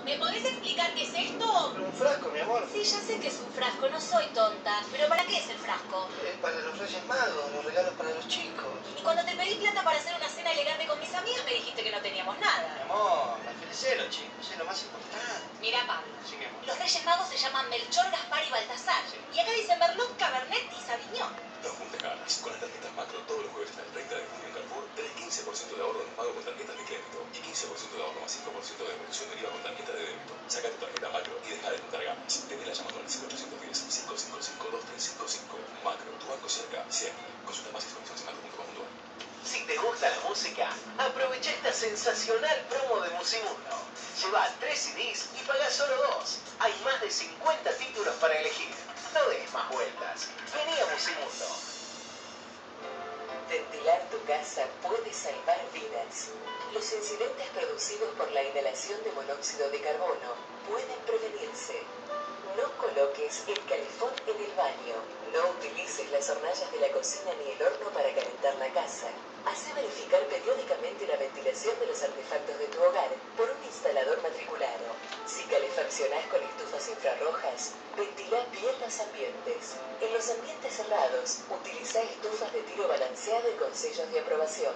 ¿Me podés explicar qué es esto? Un frasco, mi amor. Sí, ya sé que es un frasco, no soy tonta. ¿Pero para qué es el frasco? Para los Reyes Magos, los regalos para los chicos. Y cuando te pedí plata para hacer una cena elegante con mis amigas, me dijiste que no teníamos Mi nada. amor, la felicidad de los chicos es lo más importante. Mira, Pablo. Sí, mi amor. Los Reyes Magos se llaman Melchor, Gaspar y Baltasar. Sí. Y acá dicen Merlot, Cabernet y Sauvignon. No juntes ganas. Con las tarjetas Macro todos los jueves hasta el 30 de junio en Carrefour tenés 15% de ahorro en pago con tarjetas de crédito y 15% de ahorro más 5% de devolución del IVA con tarjeta de débito. Saca tu tarjeta Macro y deja de juntar ganas. Tenela llamando al 0810-555-2355. Macro, tu banco cerca, siempre. Consulta más condiciones en macro.com.ar. Si te gusta la música, aprovecha esta sensacional promo de Musimundo. Lleva 3 CDs y paga solo 2. Hay más de 50 títulos para elegir. No des más vueltas. Vení a Musimundo. Ventilar tu casa puede salvar vidas. Los incidentes producidos por la inhalación de monóxido de carbono pueden prevenirse. No coloques el calefón en el baño. No utilices las hornallas de la cocina ni el horno para calentar la casa. Hacé verificar periódicamente la ventilación de los artefactos de tu hogar por un instalador matriculado. Si calefaccionás con estufas infrarrojas, ventila bien los ambientes. En los ambientes cerrados, utiliza estufas de tiro balanceado y con sellos de aprobación.